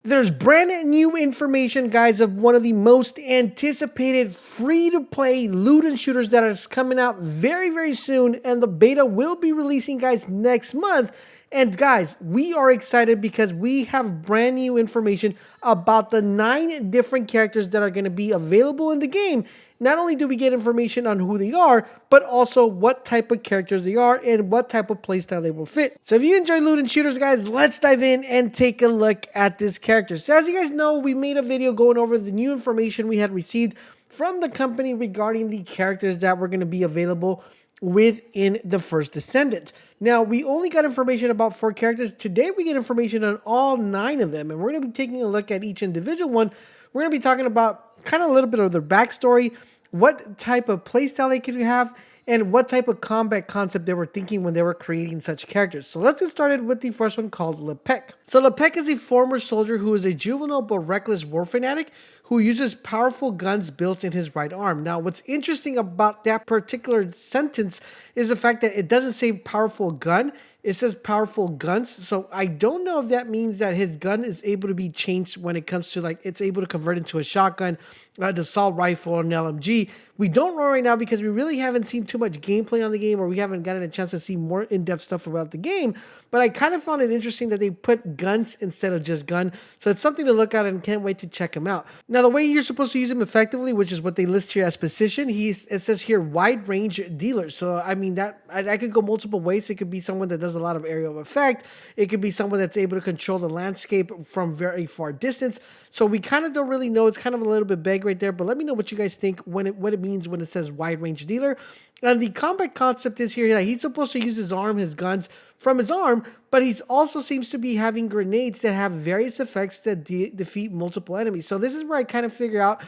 There's brand new information, guys, of one of the most anticipated free-to-play loot and shooters that is coming out very, very soon, and the beta will be releasing, guys, next month. And guys, we are excited because we have brand new information about the 9 different characters that are going to be available in the game. Not only do we get information on who they are, but also what type of characters they are and what type of playstyle they will fit. So if you enjoy loot and shooters, guys, let's dive in and take a look at this character. So as you guys know, we made a video going over the new information we had received from the company regarding the characters that were going to be available within the First Descendant. Now, we only got information about 4 characters. Today, we get information on all 9 of them, and we're going to be taking a look at each individual one. We're going to be talking about kind of a little bit of their backstory, what type of playstyle they could have, and what type of combat concept they were thinking when they were creating such characters. So let's get started with the first one called Lepek. So Lepek is a former soldier who is a juvenile but reckless war fanatic who uses powerful guns built in his right arm. Now, what's interesting about that particular sentence is the fact that it doesn't say powerful gun, it says powerful guns. So I don't know if that means that his gun is able to be changed when it comes to, like, it's able to convert into a shotgun, an assault rifle, or an LMG. We don't know right now because we really haven't seen too much gameplay on the game, or we haven't gotten a chance to see more in-depth stuff about the game. But I kind of found it interesting that they put guns instead of just gun. So it's something to look at and can't wait to check him out. Now, the way you're supposed to use him effectively, which is what they list here as position, it says here wide range dealer. So I mean, that could go multiple ways. It could be someone that does a lot of aerial effect. It could be someone that's able to control the landscape from very far distance. So we kind of don't really know. It's kind of a little bit vague right there, but let me know what you guys think what it means when it says wide range dealer. And the combat concept is here that he's supposed to use his guns from his arm, but he also seems to be having grenades that have various effects that defeat multiple enemies. So this is where I kind of figure out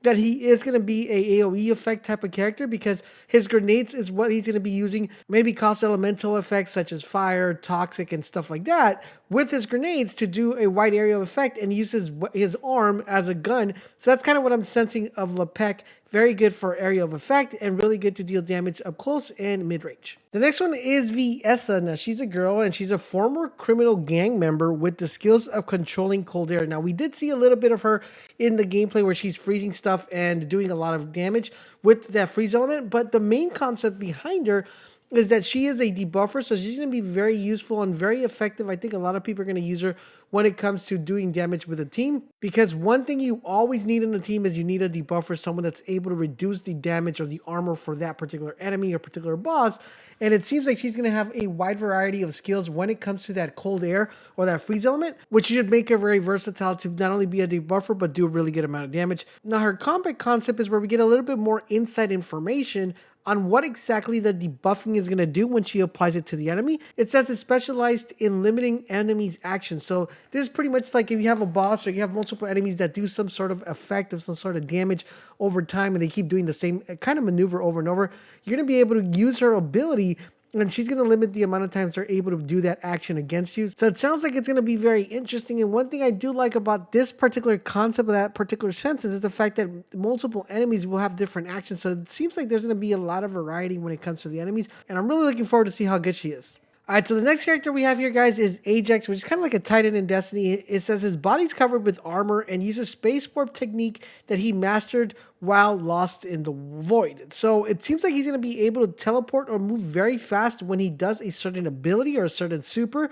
that he is going to be a AoE effect type of character, because his grenades is what he's going to be using, maybe cause elemental effects such as fire, toxic, and stuff like that with his grenades to do a wide area of effect, and uses his arm as a gun. So that's kind of what I'm sensing of Lepek. Very good for area of effect and really good to deal damage up close and mid-range. The next one is Viessa. Now, she's a girl and she's a former criminal gang member with the skills of controlling cold air. Now, we did see a little bit of her in the gameplay where she's freezing stuff and doing a lot of damage with that freeze element, but the main concept behind her is that she is a debuffer, so she's going to be very useful and very effective. I think a lot of people are going to use her when it comes to doing damage with a team, because one thing you always need in a team is you need a debuffer, someone that's able to reduce the damage or the armor for that particular enemy or particular boss. And it seems like she's going to have a wide variety of skills when it comes to that cold air or that freeze element, which should make her very versatile to not only be a debuffer, but do a really good amount of damage. Now, her combat concept is where we get a little bit more inside information on what exactly the debuffing is going to do when she applies it to the enemy. It says it's specialized in limiting enemies' actions. So this is pretty much like if you have a boss or you have multiple enemies that do some sort of effect of some sort of damage over time, and they keep doing the same kind of maneuver over and over, you're going to be able to use her ability, and she's going to limit the amount of times they're able to do that action against you. So it sounds like it's going to be very interesting. And one thing I do like about this particular concept of that particular sentence is the fact that multiple enemies will have different actions. So it seems like there's going to be a lot of variety when it comes to the enemies. And I'm really looking forward to see how good she is. All right, so the next character we have here, guys, is Ajax, which is kind of like a Titan in Destiny. It says his body's covered with armor and uses space warp technique that he mastered while lost in the void. So it seems like he's going to be able to teleport or move very fast when he does a certain ability or a certain super.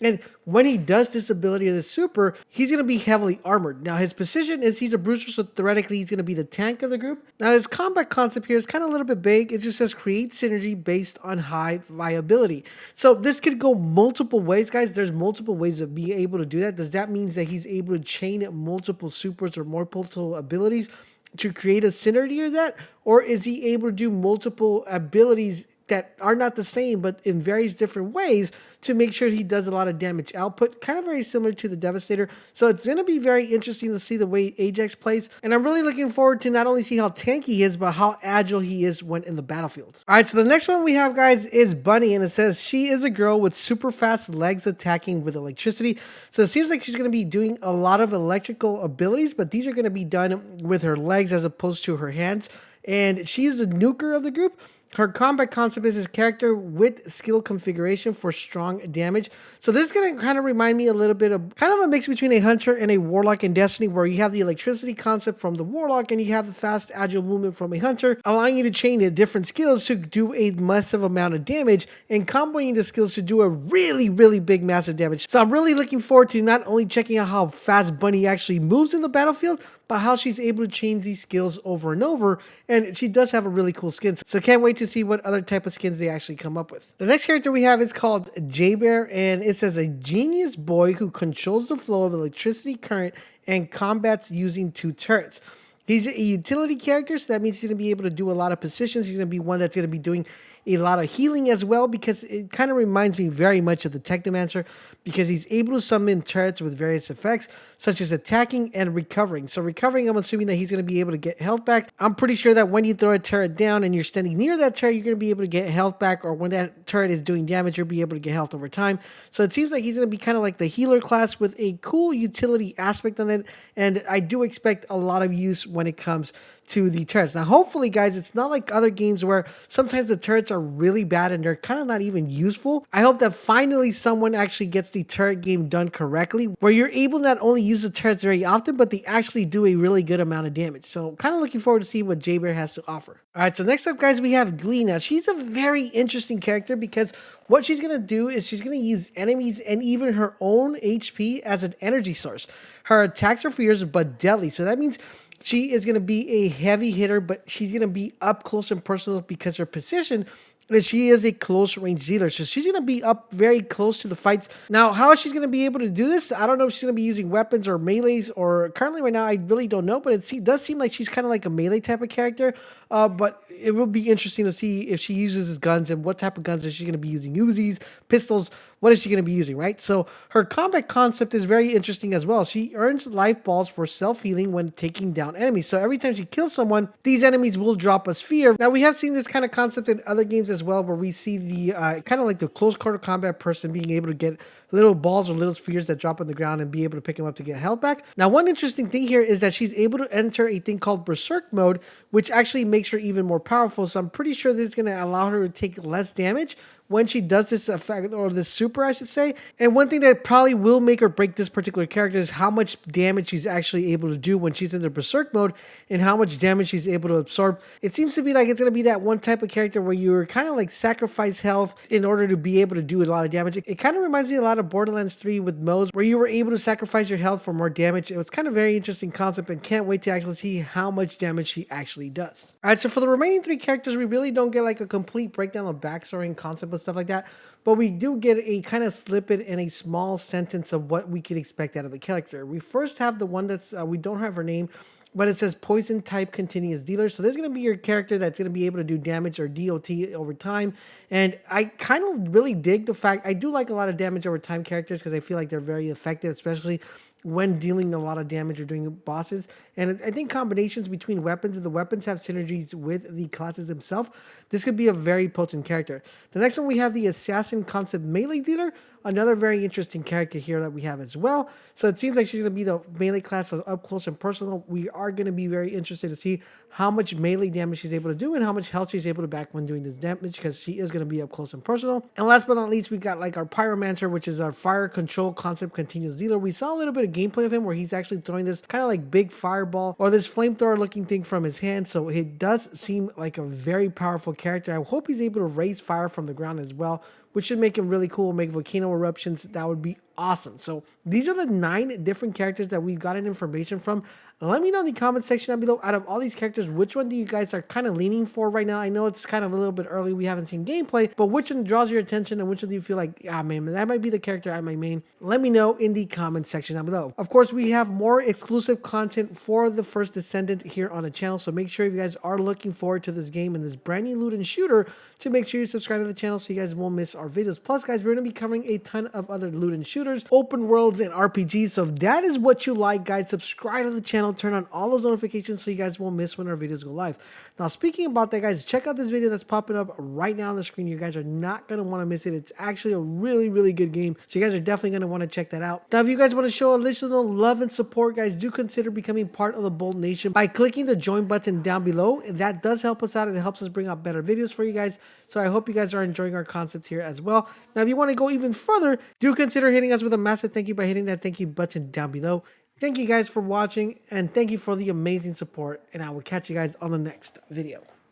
And when he does this ability or this super, he's going to be heavily armored. Now, his position is he's a bruiser, so theoretically he's going to be the tank of the group. Now, his combat concept here is kind of a little bit vague. It just says create synergy based on high viability. So this could go multiple ways, guys. There's multiple ways of being able to do that. Does that mean that he's able to chain multiple supers or multiple abilities to create a synergy of that? Or is he able to do multiple abilities that are not the same, but in various different ways to make sure he does a lot of damage output, kind of very similar to the Devastator. So it's going to be very interesting to see the way Ajax plays. And I'm really looking forward to not only see how tanky he is, but how agile he is when in the battlefield. All right, so the next one we have, guys, is Bunny. And it says she is a girl with super fast legs attacking with electricity. So it seems like she's going to be doing a lot of electrical abilities, but these are going to be done with her legs as opposed to her hands. And she's the nuker of the group. Her combat concept is his character with skill configuration for strong damage. So this is going to kind of remind me a little bit of kind of a mix between a hunter and a warlock in Destiny, where you have the electricity concept from the warlock and you have the fast agile movement from a hunter, allowing you to chain the different skills to do a massive amount of damage and comboing the skills to do a really, really big massive damage. So I'm really looking forward to not only checking out how fast Bunny actually moves in the battlefield, but how she's able to change these skills over and over. And she does have a really cool skin. So can't wait to see what other type of skins they actually come up with. The next character we have is called Jayber, and it says a genius boy who controls the flow of electricity current and combats using 2 turrets. He's a utility character, so that means he's going to be able to do a lot of positions. He's going to be one that's going to be doing a lot of healing as well, because it kind of reminds me very much of the Technomancer, because he's able to summon turrets with various effects, such as attacking and recovering. So recovering, I'm assuming that he's going to be able to get health back. I'm pretty sure that when you throw a turret down and you're standing near that turret, you're going to be able to get health back, or when that turret is doing damage, you'll be able to get health over time. So it seems like he's going to be kind of like the healer class with a cool utility aspect on it, and I do expect a lot of use when it comes to the turrets. Now, hopefully, guys, it's not like other games where sometimes the turrets are really bad and they're kind of not even useful. I hope that finally someone actually gets the turret game done correctly, where you're able to not only use the turrets very often, but they actually do a really good amount of damage. So kind of looking forward to see what Jayber has to offer. All right, so next up, guys, we have Glee. Now, she's a very interesting character because what she's going to do is she's going to use enemies and even her own HP as an energy source. Her attacks are fierce but deadly, so that means she is going to be a heavy hitter, but she's going to be up close and personal because her position is she is a close range dealer. So she's going to be up very close to the fights. Now, how she's going to be able to do this, I don't know if she's going to be using weapons or melees, or currently right now, I really don't know, but it does seem like she's kind of like a melee type of character. But it will be interesting to see if she uses guns and what type of guns is she going to be using. Uzis, pistols, what is she going to be using, right? So her combat concept is very interesting as well. She earns life balls for self-healing when taking down enemies. So every time she kills someone, these enemies will drop a sphere. Now, we have seen this kind of concept in other games as well, where we see the kind of like the close quarter combat person being able to get little balls or little spheres that drop on the ground and be able to pick them up to get health back. Now, one interesting thing here is that she's able to enter a thing called Berserk mode, which actually makes her even more powerful. So I'm pretty sure this is going to allow her to take less damage when she does this effect, or this super, I should say. And one thing that probably will make or break this particular character is how much damage she's actually able to do when she's in the Berserk mode and how much damage she's able to absorb. It seems to be like it's going to be that one type of character where you're kind of like sacrifice health in order to be able to do a lot of damage. It kind of reminds me a lot of Borderlands 3 with Moze, where you were able to sacrifice your health for more damage. It was kind of a very interesting concept, and can't wait to actually see how much damage she actually does. All right, so for the remaining 3 characters, we really don't get like a complete breakdown of backstory and concept and stuff like that, but we do get a kind of snippet and a small sentence of what we could expect out of the character. We first have the one that's, we don't have her name, but it says poison type continuous dealer. So there's going to be your character that's going to be able to do damage or DOT over time. And I kind of really dig the fact, I do like a lot of damage over time characters because I feel like they're very effective, especially when dealing a lot of damage or doing bosses. And I think combinations between weapons, and the weapons have synergies with the classes themselves, this could be a very potent character. The next one, we have the assassin concept melee dealer, another very interesting character here that we have as well. So it seems like she's going to be the melee class, so up close and personal. We are going to be very interested to see how much melee damage she's able to do and how much health she's able to back when doing this damage, because she is going to be up close and personal. And last but not least, we got like our pyromancer, which is our fire control concept continuous dealer. We saw a little bit of gameplay of him where he's actually throwing this kind of like big fireball or this flamethrower looking thing from his hand. So it does seem like a very powerful character. I hope he's able to raise fire from the ground as well, which should make him really cool, make volcano eruptions. That would be awesome. So these are the 9 different characters that we've gotten information from. Let me know in the comment section down below, out of all these characters, which one do you guys are kind of leaning for right now? I know it's kind of a little bit early, we haven't seen gameplay, but which one draws your attention and which one do you feel like, ah man, that might be the character I might main? Let me know in the comment section down below. Of course, we have more exclusive content for the First Descendant here on the channel, so make sure if you guys are looking forward to this game and this brand new loot and shooter, to make sure you subscribe to the channel so you guys won't miss our our videos. Plus, guys, we're going to be covering a ton of other loot and shooters, open worlds, and RPGs. So if that is what you like, guys, subscribe to the channel, turn on all those notifications so you guys won't miss when our videos go live. Now, speaking about that, guys, check out this video that's popping up right now on the screen. You guys are not going to want to miss it. It's actually a really, really good game. So you guys are definitely going to want to check that out. Now, if you guys want to show additional love and support, guys, do consider becoming part of the Bold Nation by clicking the join button down below. That does help us out and it helps us bring out better videos for you guys. So I hope you guys are enjoying our concept here as well. Now, if you want to go even further, do consider hitting us with a massive thank you by hitting that thank you button down below. Thank you guys for watching and thank you for the amazing support. And I will catch you guys on the next video.